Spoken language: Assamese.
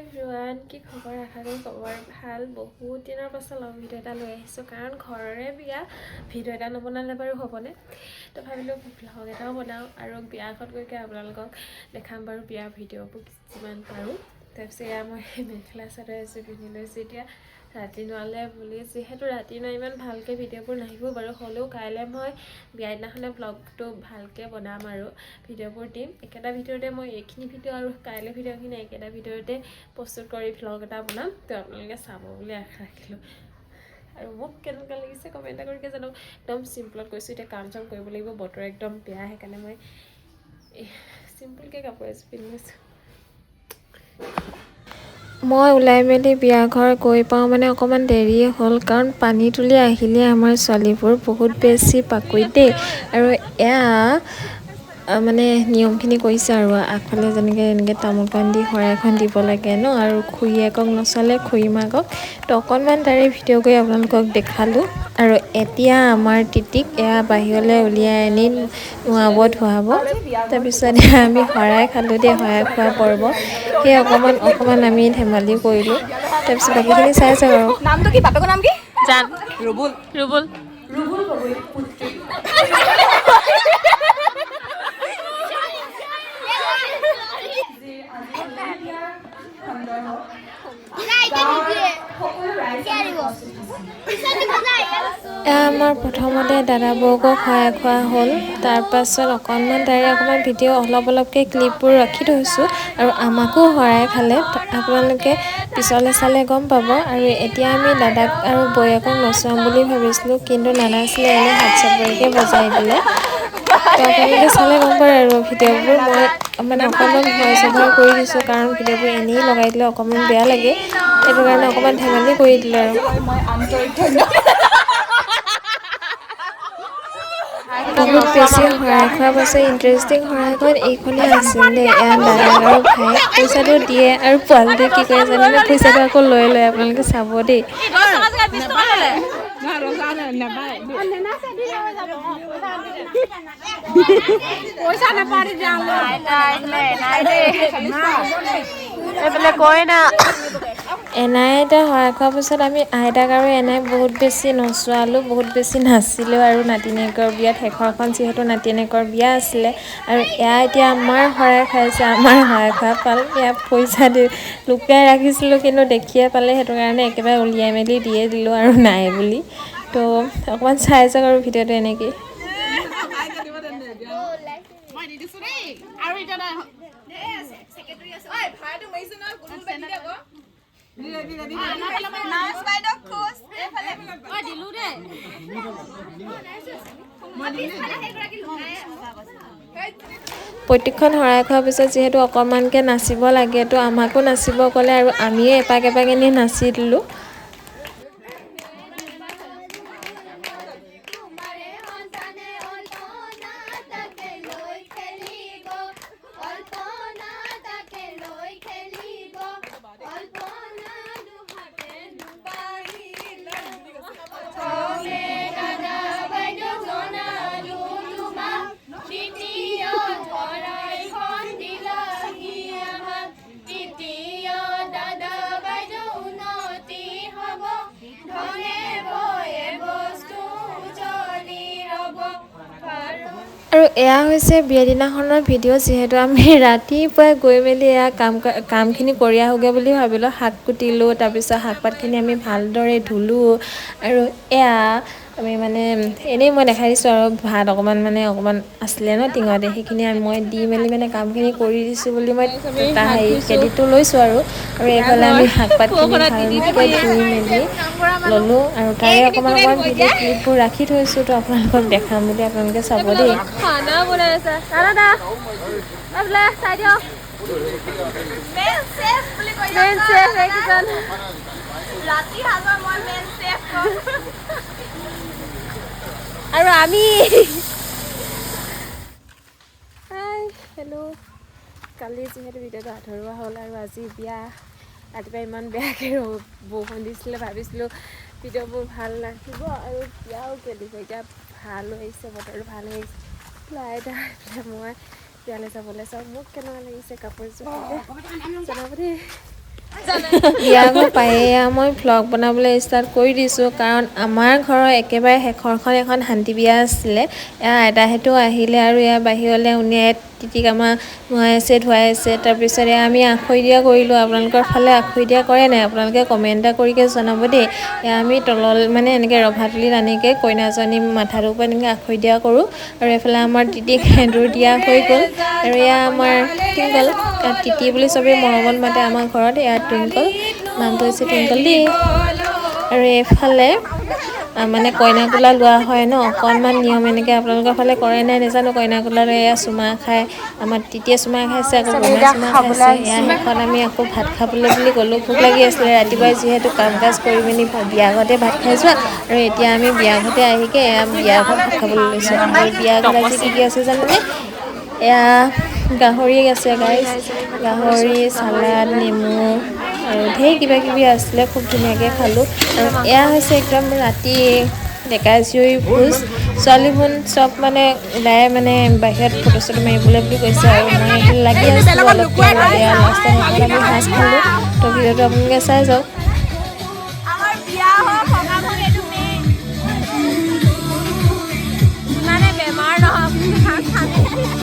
এভৰিৱান, কি খবৰ? আশা কৰি খবৰ ভাল। বহুত দিনৰ পাছত লং ভিডিঅ' এটা লৈ আহিছোঁ, কাৰণ ঘৰৰে বিয়া, ভিডিঅ' এটা নবনালে বাৰু হ'বনে? তো ভাবিলোঁ ভ্লগ এটাও বনাওঁ আৰু বিয়া আগত গৈকে আপোনালোকক দেখাম বাৰু বিয়াৰ ভিডিঅ'বোৰ যিমান পাৰোঁ। তাৰপিছত এয়া মই মেখেলা চাদৰ এযোৰ পিন্ধি লৈছোঁ এতিয়া ৰাতি নোৱালে বুলি। যিহেতু ৰাতি নোৱাই ইমান ভালকৈ ভিডিঅ'বোৰ নাহিব বাৰু, হ'লেও কাইলৈ মই বিয়াৰ দিনাখনে ভ্লগটো ভালকৈ বনাম আৰু ভিডিঅ'বোৰ দিম। একেটা ভিডিঅ'তে মই এইখিনি ভিডিঅ' আৰু কাইলৈ ভিডিঅ'খিনি একেটা ভিডিঅ'তে প্ৰস্তুত কৰি ভ্লগ এটা বনাম, তো আপোনালোকে চাব বুলি আশা ৰাখিলোঁ। আৰু মোক কেনেকুৱা লাগিছে কমেণ্ট এটা কৰিকে জনাওক। একদম চিম্পলত কৈছোঁ, এতিয়া কাম চাম কৰিব লাগিব, বতৰ একদম বেয়া, সেইকাৰণে মই চিম্পলকৈ কাপোৰ এযোৰ পিন্ধি লৈছোঁ। মই ওলাই মেলি বিয়া ঘৰ গৈ পাওঁ মানে অকণমান দেৰিয়ে হ'ল, কাৰণ পানী তুলি আহিলে আমাৰ ছোৱালীবোৰ বহুত বেছি পাকৈত দেই। আৰু এয়া মানে নিয়মখিনি কৰিছে আৰু আগফালে যেনেকৈ এনেকৈ তামোল পাণ দি শৰাই এখন দিব লাগে ন, আৰু খুৰীয়েকক নচলে খুৰী মাকক, তো অকণমান তাৰে ভিডিঅ' কৰি আপোনালোকক দেখালোঁ। আৰু এতিয়া আমাৰ তিতিক এয়া বাহিৰলৈ উলিয়াই আনি নোৱাব ধুৱাব। তাৰপিছত আমি শৰাই খালোঁ দেই, শৰাই খোৱা পৰ্ব সেই অকণমান আমি ধেমালি কৰিলোঁ। তাৰপিছত বাকীখিনি চাই আছোঁ আৰু নামটো কি? বাপেকৰ নাম কি? জান ৰুবুল। ৰুবুল ৰুবুল গগৈ পুত্ৰী। আমাৰ প্ৰথমতে দাদা বৌকক শৰাই খোৱা হ'ল, তাৰপাছত অকণমান ভিডিঅ' অলপকৈ ক্লিপবোৰ ৰাখি থৈছোঁ। আৰু আমাকো শৰাই খালে, আপোনালোকে পিছলৈ চালে গম পাব। আৰু এতিয়া আমি দাদাক আৰু বৌয়েকক নচুৱাম বুলি ভাবিছিলোঁ, কিন্তু নানাছিলে, এনেই হাত চাপৰিকৈ বজাই দিলে। তো আপোনালোকে চালে গম পায় আৰু ভিডিঅ'বোৰ মই মানে অকণমান ভইচ অভাৰ কৰি দিছোঁ, কাৰণ ভিডিঅ'বোৰ এনেই লগাই দিলে অকণমান বেয়া লাগে, সেইটো কাৰণে অকণমান ধেমালি কৰি দিলোঁ আৰু। মই আন্তৰিক ধন্যবাদ। বহুত বেছি শৰাই খোৱাৰ পাছত ইণ্টাৰেষ্টিং শৰাইখন এইখনেই আছিল দেই। এয়া দাদাক আৰু ভাই পইচাটো দিয়ে, আৰু পোৱালিটোৱে কি কৰে জানেনে, পইচাটো আকৌ লৈ লয়। আপোনালোকে চাব দেই। পইচা নাপাৰি এনাই এতিয়া শৰাই খোৱাৰ পাছত আমি আইতাক আৰু এনাই বহুত বেছি নচোৱালোঁ, বহুত বেছি নাচিলেও। আৰু নাতিনীয়েকৰ বিয়াত ষৰখন যিহেতু নাতিনীয়েকৰ বিয়া আছিলে, আৰু এয়া এতিয়া আমাৰ শৰাই খাইছে, আমাৰ শৰাই খোৱা পাল। এয়া পইচা দি লুকাই ৰাখিছিলোঁ, কিন্তু দেখিয়ে পালে, সেইটো কাৰণে একেবাৰে উলিয়াই মেলি দিয়ে দিলোঁ আৰু নাই বুলি। তো অকণমান চাই যাওক আৰু ভিডিঅ'টো এনেকেই। প্ৰত্যেকখন শৰাই খোৱাৰ পিছত যিহেতু অকণমানকৈ নাচিব লাগে, তো আমাকো নাচিব ক'লে, আৰু আমিও এপাক এনেই নাচি দিলোঁ। আৰু এয়া হৈছে বিয়া দিনাখনৰ ভিডিঅ'। যিহেতু আমি ৰাতিপুৱাই গৈ মেলি এয়া কামখিনি কৰি আহোগৈ বুলি ভাবিলোঁ। শাক কুটিলোঁ, তাৰপিছত শাক পাতখিনি আমি ভালদৰে ধুলোঁ। আৰু এয়া আমি মানে এনেই মই দেখাই দিছোঁ আৰু ভাত অকণমান আছিলে ন টিঙতে, সেইখিনি মই দি মেলি মানে কামখিনি কৰি দিছোঁ বুলি মই ক্ৰেডিটটো লৈছোঁ। আৰু এইফালে আমি শাক পাতখিনি ভালকৈ ধুই মেলি ল'লোঁ, আৰু তাৰে অকণমান ভিডিঅ' ক্লিপবোৰ ৰাখি থৈছোঁ, তো আপোনালোকক দেখাম বুলি। আপোনালোকে চাব দেই। খানা বনাই আছে দাদা, চাই দিয়ক। আৰু আমি হেল্ল', কালি যিহেতু ভিডিঅ'টো আধৰুৱা হ'ল, আৰু আজি বিয়া। ৰাতিপুৱা ইমান বেয়াকৈ বৰষুণ দিছিলে, ভাবিছিলোঁ ভিডিঅ'বোৰ ভাল নাহিব, আৰু বিয়াও কেলিব। এতিয়া ভাল আহিছে, বতৰটো ভাল আহিছে। আইতা মই বিয়ালৈ যাবলৈ চাওঁ। মোক কেনেকুৱা লাগিছে কাপোৰযোৰ জনাব দেই। বিয়া ঘৰ পায়ে মই ভ্লগ বনাবলৈ ষ্টাৰ্ট কৰি দিছোঁ কাৰণ আমাৰ ঘৰৰ একেবাৰে শেষৰখন এখন শান্তি বিয়া আছিলে আইতাহঁতো আহিলে আৰু ইয়াৰ বাহিৰলৈ উলিয়াই তিতিক আমাৰ ধুৱাই আছে তাৰপিছত আমি আখৈ দিয়া কৰিলোঁ আপোনালোকৰ ফালে আখৈ দিয়া কৰে নাই আপোনালোকে কমেণ্ট এটা কৰিকে জনাব দেই আমি তলল মানে এনেকৈ ৰভাতলিত আনিকৈ কইনাজনী মাথাটোৰ ওপৰত এনেকৈ আখৈ দিয়া কৰোঁ আৰু এইফালে আমাৰ তিতিক সেন্দুৰ দিয়া হৈ গ'ল আৰু এয়া আমাৰ টিংকল তিতি বুলি চবেই মৰমত মাতে আমাৰ ঘৰত এয়া টুইংকল নামটো হৈছে টুইংকল দেই আৰু এইফালে মানে কইনা কোলা লোৱা হয় ন অকণমান নিয়ম এনেকৈ আপোনালোকৰ ফালে কৰে নাই নাজানো কইনা কোলা এয়া চুমা খাই আমাৰ তিতিয়ে চুমা খাইছে আকৌ বমাই চুমা খাইছে এয়া শেষত আমি আকৌ ভাত খাবলৈ বুলি গ'লোঁ ভোক লাগি আছিলে ৰাতিপুৱাই যিহেতু কাম কাজ কৰি মেলি বিয়া ঘৰতে ভাত খাই যোৱা আৰু এতিয়া আমি বিয়া ঘৰতে আহিকে এয়া বিয়া ঘৰত ভাত খাবলৈ লৈছোঁ আৰু বিয়া ঘৰত আজি কি আছে জানোনে এয়া গাহৰি আছে গাইজ গাহৰি চালাড নেমু আৰু ঢেৰ কিবা কিবি আছিলে খুব ধুনীয়াকৈ খালোঁ আৰু এয়া হৈছে একদম ৰাতি ডেকা জীয়ৰী ভোজ ছোৱালীবোৰ চব মানে ওলাই মানে বাহিৰত ফটো চটো মাৰিবলৈ বুলি কৈছে আৰু মই লাগি আছিলোঁ অলপ লাষ্টত আমি সাজ খালোঁ তো ভিডিঅ'টো আপোনালোকে চাই যাওক।